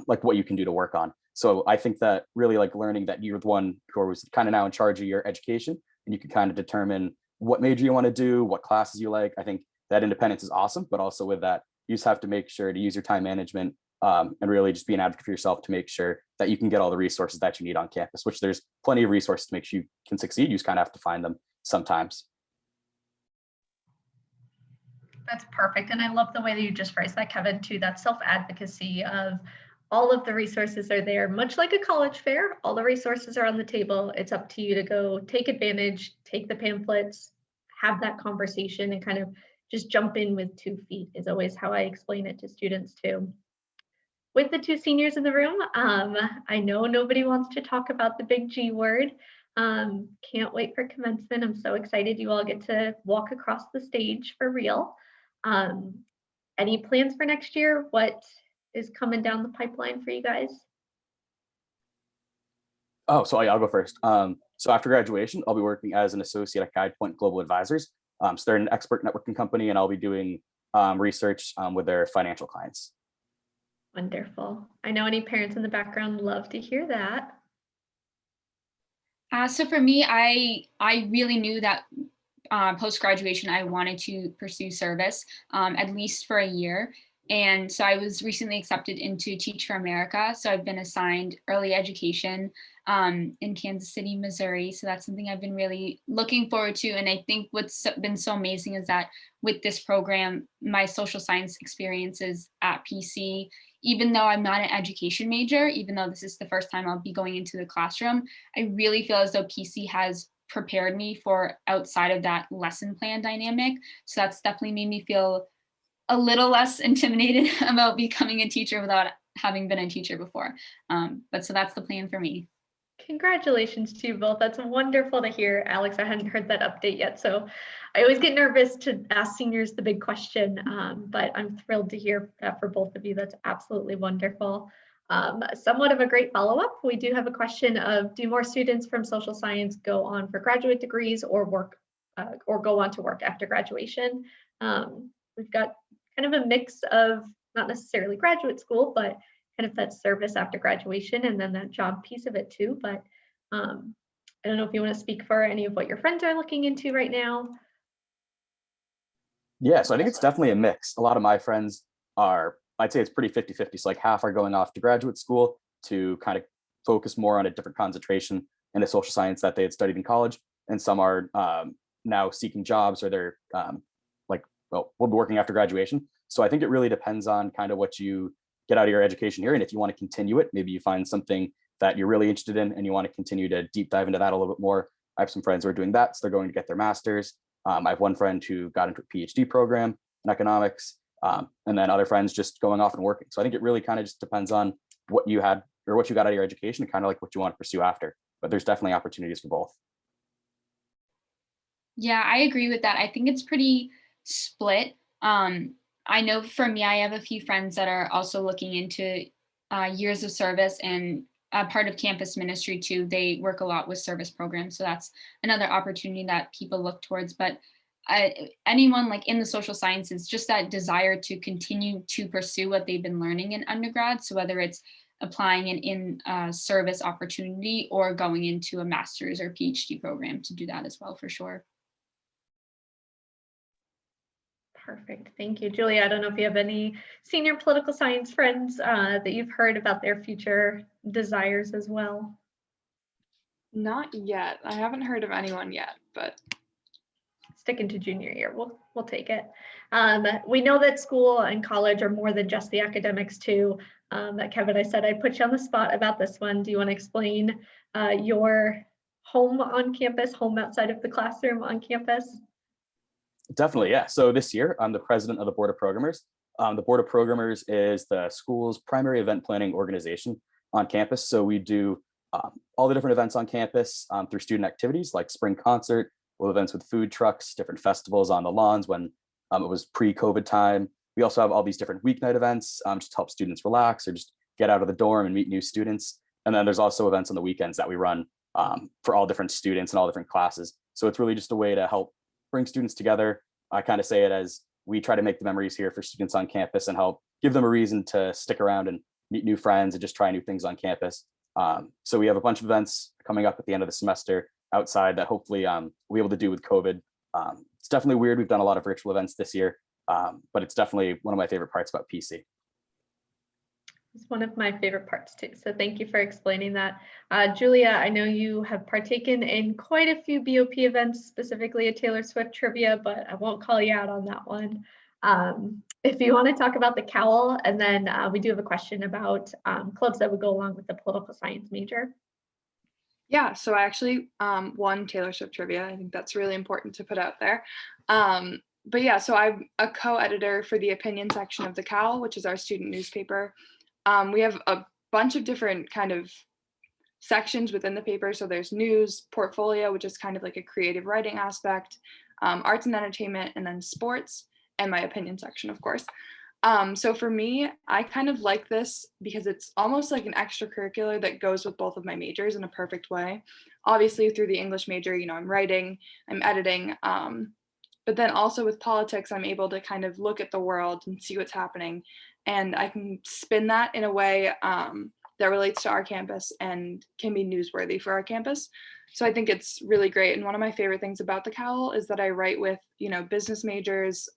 Speaker 4: like what you can do to work on. So I think that really like learning that you're the one who was kind of now in charge of your education and you can kind of determine what major you want to do, what classes you like. I think that independence is awesome, but also with that, you just have to make sure to use your time management and really just be an advocate for yourself to make sure that you can get all the resources that you need on campus, which there's plenty of resources to make sure you can succeed. You just kind of have to find them sometimes.
Speaker 1: That's perfect. And I love the way that you just phrased that, Kevin, too. That self-advocacy of all of the resources are there, much like a college fair. All the resources are on the table. It's up to you to go take advantage, take the pamphlets, have that conversation, and kind of just jump in with 2 feet is always how I explain it to students too. With the 2 seniors in the room, I know nobody wants to talk about the big G word. Can't wait for commencement. I'm so excited you all get to walk across the stage for real. Any plans for next year? What is coming down the pipeline for you guys?
Speaker 4: Oh, so I'll go first. So after graduation, I'll be working as an associate at GuidePoint Global Advisors. So they're an expert networking company, and I'll be doing research with their financial clients.
Speaker 1: Wonderful. I know any parents in the background love to hear that.
Speaker 5: So for me, I really knew that post-graduation, I wanted to pursue service at least for a year. And so I was recently accepted into Teach for America. So I've been assigned early education in Kansas City, Missouri. So that's something I've been really looking forward to. And I think what's been so amazing is that with this program, my social science experiences at PC, even though I'm not an education major, even though this is the first time I'll be going into the classroom, I really feel as though PC has prepared me for outside of that lesson plan dynamic. So that's definitely made me feel a little less intimidated about becoming a teacher without having been a teacher before. But so that's the plan for me.
Speaker 1: Congratulations to you both. That's wonderful to hear, Alex. I hadn't heard that update yet. So I always get nervous to ask seniors the big question, but I'm thrilled to hear that for both of you. That's absolutely wonderful. Somewhat of a great follow-up. We do have a question of, do more students from social science go on for graduate degrees or work or go on to work after graduation? We've got kind of a mix of not necessarily graduate school, but kind of that service after graduation and then that job piece of it too. But I don't know if you want to speak for any of what your friends are looking into right now.
Speaker 4: Yeah, so I think it's definitely a mix. A lot of my friends are, I'd say it's pretty 50-50. So like half are going off to graduate school to kind of focus more on a different concentration in the social science that they had studied in college. And some are now seeking jobs, or they're will be working after graduation. So I think it really depends on kind of what you get out of your education here. And if you want to continue it, maybe you find something that you're really interested in and you want to continue to deep dive into that a little bit more. I have some friends who are doing that. So they're going to get their master's. I have one friend who got into a PhD program in economics, and then other friends just going off and working. So I think it really kind of just depends on what you had or what you got out of your education and kind of like what you want to pursue after. But there's definitely opportunities for both.
Speaker 5: Yeah, I agree with that. I think it's pretty split. I know for me, I have a few friends that are also looking into years of service and part of campus ministry too. They work a lot with service programs. So that's another opportunity that people look towards. But anyone like in the social sciences, just that desire to continue to pursue what they've been learning in undergrad. So whether it's applying in service opportunity or going into a master's or PhD program to do that as well, for sure.
Speaker 1: Perfect. Thank you, Julia. I don't know if you have any senior political science friends that you've heard about their future desires as well.
Speaker 3: Not yet. I haven't heard of anyone yet, but
Speaker 1: sticking to junior year, we'll take it. We know that school and college are more than just the academics too. That Kevin, I said I'd put you on the spot about this one. Do you want to explain your home on campus, home outside of the classroom on campus?
Speaker 4: Definitely, yeah. So this year, I'm the president of the Board of Programmers. The Board of Programmers is the school's primary event planning organization on campus. So we do all the different events on campus through student activities like spring concert, events with food trucks, different festivals on the lawns when it was pre-COVID time. We also have all these different weeknight events just to help students relax or just get out of the dorm and meet new students. And then there's also events on the weekends that we run for all different students and all different classes. So it's really just a way to help bring students together. I kind of say it as we try to make the memories here for students on campus and help give them a reason to stick around and meet new friends and just try new things on campus. So we have a bunch of events coming up at the end of the semester outside that hopefully we'll be able to do with COVID. It's definitely weird. We've done a lot of virtual events this year, but it's definitely one of my favorite parts about PC.
Speaker 1: It's one of my favorite parts too. So thank you for explaining that. Julia, I know you have partaken in quite a few BOP events, specifically a Taylor Swift trivia, but I won't call you out on that one. If you want to talk about the cowl, and then we do have a question about clubs that would go along with the political science major.
Speaker 3: Yeah, so I actually won Taylor Swift trivia. I think that's really important to put out there. But yeah, so I'm a co-editor for the opinion section of the Cowl, which is our student newspaper. We have a bunch of different kind of sections within the paper. So there's news, portfolio, which is kind of like a creative writing aspect, arts and entertainment, and then sports. and my opinion section, of course. So for me, I kind of like this because it's almost like an extracurricular that goes with both of my majors in a perfect way. Obviously, through the English major, I'm writing, I'm editing, but then also with politics, I'm able to kind of look at the world and see what's happening. And I can spin that in a way that relates to our campus and can be newsworthy for our campus. So I think it's really great. And one of my favorite things about the COWL is that I write with, business majors,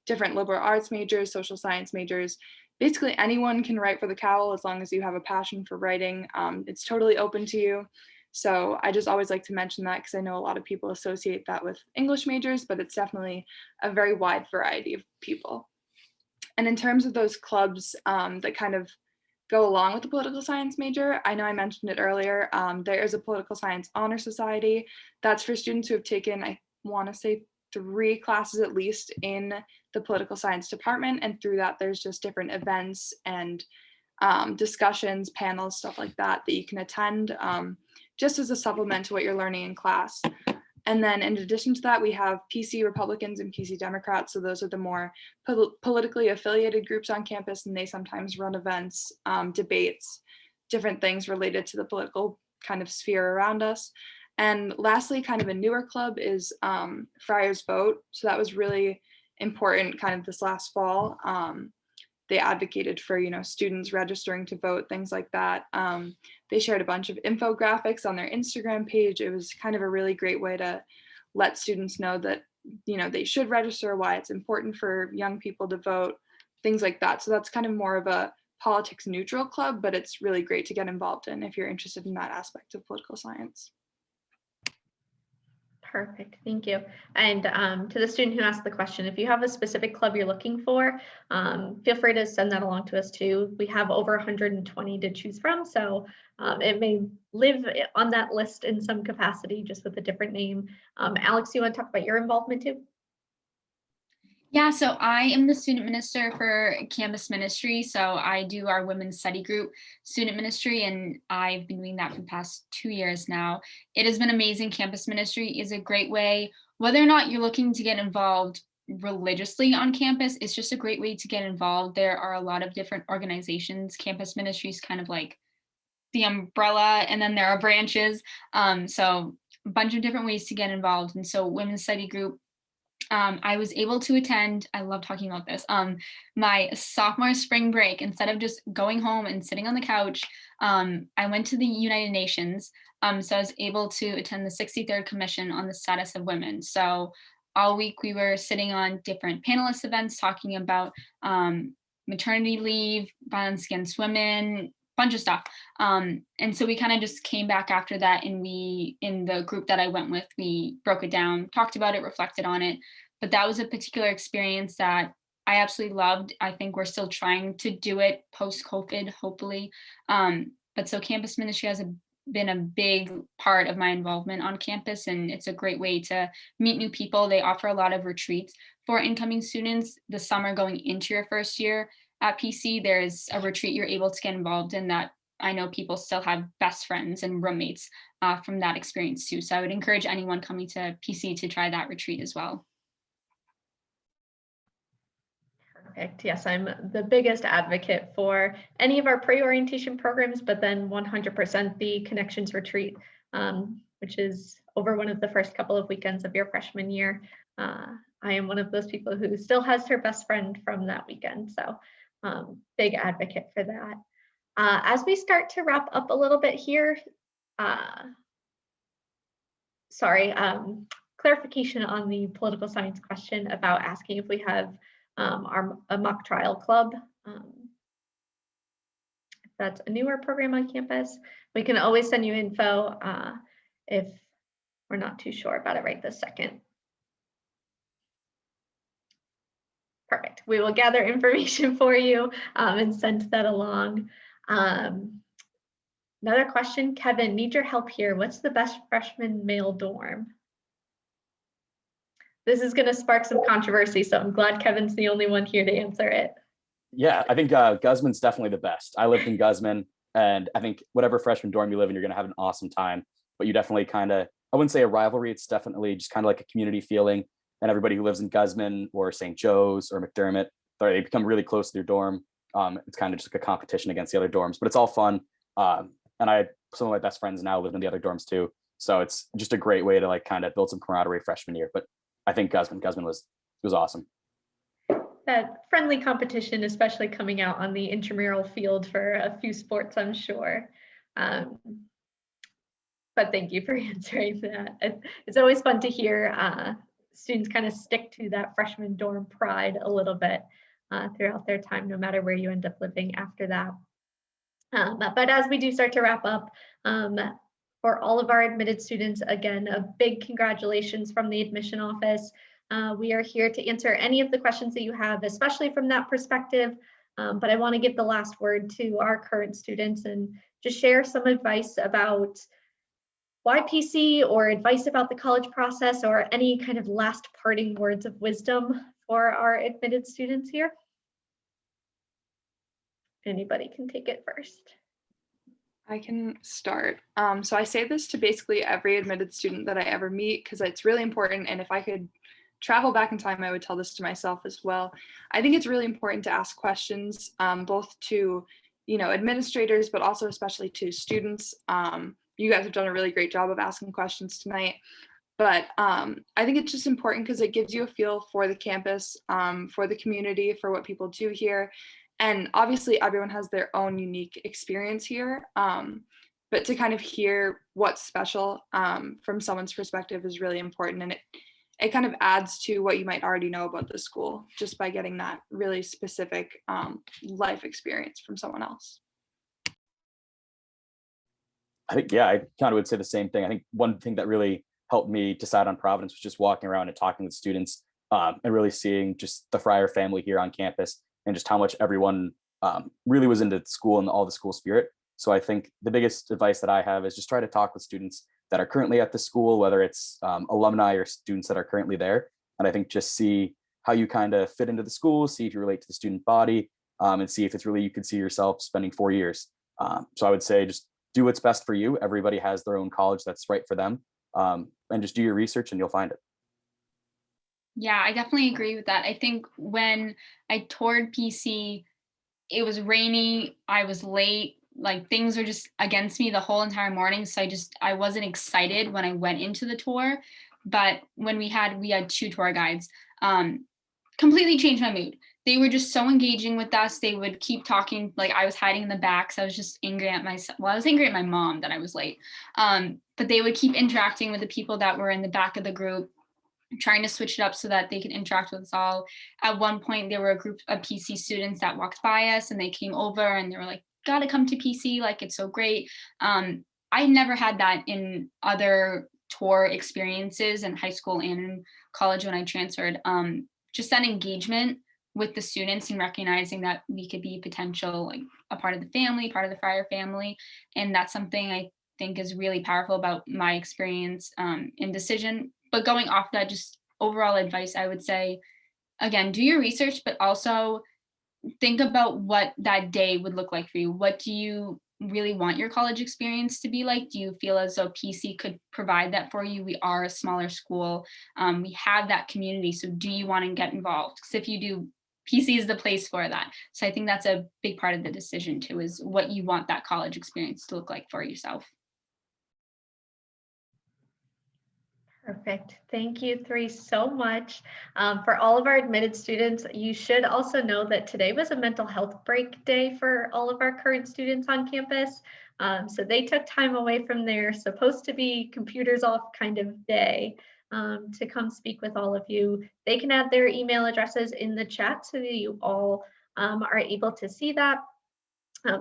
Speaker 3: different liberal arts majors, social science majors. Basically anyone can write for the COWL as long as you have a passion for writing. It's totally open to you. So I just always like to mention that because I know a lot of people associate that with English majors, but it's definitely a very wide variety of people. And in terms of those clubs that kind of go along with the political science major, I know I mentioned it earlier, there is a political science honor society. That's for students who have taken, I want to say, 3 classes at least in the political science department. And through that, there's just different events and discussions, panels, stuff like that you can attend just as a supplement to what you're learning in class. And then in addition to that, we have PC Republicans and PC Democrats. So those are the more politically affiliated groups on campus, and they sometimes run events, debates, different things related to the political kind of sphere around us. And lastly, kind of a newer club is Friar's Vote. So that was really important kind of this last fall. They advocated for, students registering to vote, things like that. They shared a bunch of infographics on their Instagram page. It was kind of a really great way to let students know that, they should register, why it's important for young people to vote, things like that. So that's kind of more of a politics neutral club, but it's really great to get involved in if you're interested in that aspect of political science.
Speaker 1: Perfect, thank you. And to the student who asked the question, if you have a specific club you're looking for, feel free to send that along to us too. We have over 120 to choose from, so it may live on that list in some capacity, just with a different name. Alex, you want to talk about your involvement too?
Speaker 5: Yeah, so I am the student minister for campus ministry. So I do our women's study group student ministry, and I've been doing that for the past 2 years now. It has been amazing. Campus ministry is a great way, whether or not you're looking to get involved religiously on campus, it's just a great way to get involved. There are a lot of different organizations. Campus ministry is kind of like the umbrella, and then there are branches. So a bunch of different ways to get involved. And so women's study group, I was able to attend, I love talking about this, my sophomore spring break. Instead of just going home and sitting on the couch, I went to the United Nations. So I was able to attend the 63rd Commission on the Status of Women. So all week we were sitting on different panelist events talking about maternity leave, violence against women, bunch of stuff. And so we kind of just came back after that, and we, in the group that I went with, we broke it down, talked about it, reflected on it. But that was a particular experience that I absolutely loved. I think we're still trying to do it post-COVID, hopefully. But so campus ministry has been a big part of my involvement on campus, and it's a great way to meet new people. They offer a lot of retreats for incoming students. The summer going into your first year at PC, there's a retreat you're able to get involved in that I know people still have best friends and roommates from that experience too. So I would encourage anyone coming to PC to try that retreat as well.
Speaker 1: Perfect. Yes, I'm the biggest advocate for any of our pre-orientation programs, but then 100% the Connections Retreat, which is over one of the first couple of weekends of your freshman year. I am one of those people who still has her best friend from that weekend, so big advocate for that. As we start to wrap up a little bit here, clarification on the political science question about asking if we have a mock trial club. If that's a newer program on campus, we can always send you info if we're not too sure about it right this second. Perfect. We will gather information for you and send that along. Another question, Kevin, need your help here. What's the best freshman male dorm? This is going to spark some controversy, so I'm glad Kevin's the only one here to answer it.
Speaker 4: Yeah, I think Guzman's definitely the best. I lived in Guzman, and I think whatever freshman dorm you live in, you're going to have an awesome time. But you definitely kind of, I wouldn't say a rivalry, it's definitely just kind of like a community feeling. and everybody who lives in Guzman or St. Joe's or McDermott, they become really close to their dorm. It's kind of just like a competition against the other dorms, but it's all fun. And some of my best friends now live in the other dorms too. So it's just a great way to like kind of build some camaraderie freshman year. But I think Guzman was awesome.
Speaker 1: That friendly competition, especially coming out on the intramural field for a few sports, I'm sure. But thank you for answering that. It's always fun to hear students kind of stick to that freshman dorm pride a little bit throughout their time, no matter where you end up living after that. But as we do start to wrap up, for all of our admitted students, again, a big congratulations from the admission office. We are here to answer any of the questions that you have, especially from that perspective. But I want to give the last word to our current students and just share some advice about why PC, or advice about the college process, or any kind of last parting words of wisdom for our admitted students here. Anybody can take it first.
Speaker 3: I can start. So I say this to basically every admitted student that I ever meet because it's really important. And if I could travel back in time, I would tell this to myself as well. I think it's really important to ask questions, both to, administrators, but also especially to students. You guys have done a really great job of asking questions tonight. But I think it's just important because it gives you a feel for the campus, for the community, for what people do here. And obviously everyone has their own unique experience here. But to kind of hear what's special from someone's perspective is really important. And it kind of adds to what you might already know about the school just by getting that really specific life experience from someone else.
Speaker 4: I think, yeah, I kind of would say the same thing. I think one thing that really helped me decide on Providence was just walking around and talking with students and really seeing just the Friar family here on campus and just how much everyone really was into school and all the school spirit. So I think the biggest advice that I have is just try to talk with students that are currently at the school, whether it's alumni or students that are currently there. And I think just see how you kind of fit into the school, see if you relate to the student body, and see if it's really you could see yourself spending 4 years. So I would say just do what's best for you. Everybody has their own college that's right for them. And just do your research and you'll find it.
Speaker 5: Yeah, I definitely agree with that. I think when I toured PC, it was rainy, I was late, like things were just against me the whole entire morning. So I wasn't excited when I went into the tour. But when we had 2 tour guides, completely changed my mood. They were just so engaging with us. They would keep talking, like I was hiding in the back. So I was just angry at myself. Well, I was angry at my mom that I was late. But they would keep interacting with the people that were in the back of the group, trying to switch it up so that they could interact with us all. At one point, there were a group of PC students that walked by us and they came over and they were like, gotta come to PC, like it's so great. I never had that in other tour experiences in high school and in college when I transferred. Just that engagement with the students and recognizing that we could be potential, like a part of the family, part of the Friar family. And that's something I think is really powerful about my experience in decision. But going off that, just overall advice, I would say, again, do your research, but also think about what that day would look like for you. What do you really want your college experience to be like? Do you feel as though PC could provide that for you? We are a smaller school. We have that community. So do you want to get involved? Because if you do, PC is the place for that. So I think that's a big part of the decision too, is what you want that college experience to look like for yourself.
Speaker 1: Perfect. Thank you three so much. For all of our admitted students, you should also know that today was a mental health break day for all of our current students on campus. So they took time away from their supposed to be computers off kind of day to come speak with all of you. They can add their email addresses in the chat so that you all are able to see that.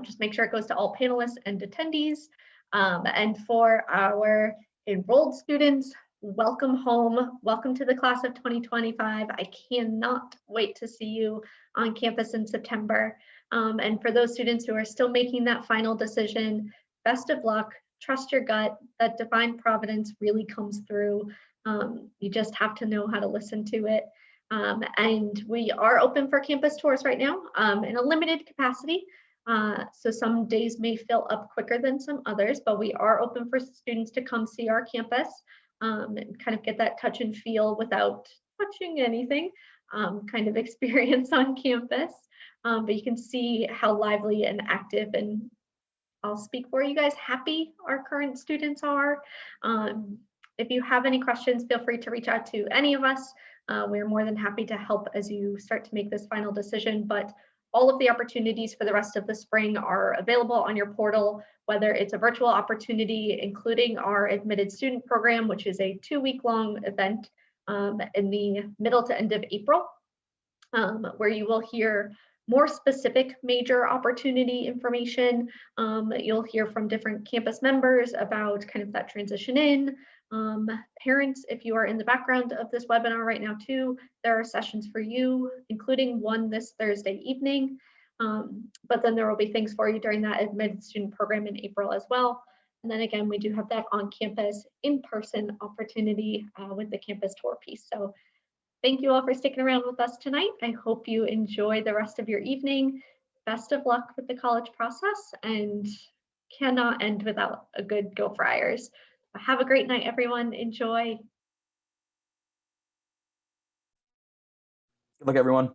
Speaker 1: Just make sure it goes to all panelists and attendees. And for our enrolled students, welcome home. Welcome to the class of 2025. I cannot wait to see you on campus in September. And for those students who are still making that final decision, best of luck. Trust your gut. That divine providence really comes through. You just have to know how to listen to it. And we are open for campus tours right now in a limited capacity. So some days may fill up quicker than some others, but we are open for students to come see our campus and kind of get that touch and feel without touching anything kind of experience on campus. But you can see how lively and active, and I'll speak for you guys, happy our current students are. If you have any questions, feel free to reach out to any of us. We're more than happy to help as you start to make this final decision, but all of the opportunities for the rest of the spring are available on your portal, whether it's a virtual opportunity, including our admitted student program, which is a 2-week-long event in the middle to end of April, where you will hear more specific major opportunity information. You'll hear from different campus members about kind of that transition in. Parents, if you are in the background of this webinar right now too, there are sessions for you, including one this Thursday evening. But then there will be things for you during that admitted student program in April as well. And then again, we do have that on-campus, in-person opportunity with the campus tour piece. So thank you all for sticking around with us tonight. I hope you enjoy the rest of your evening. Best of luck with the college process, and cannot end without a good Go Friars. Have a great night, everyone. Enjoy.
Speaker 4: Good luck, everyone.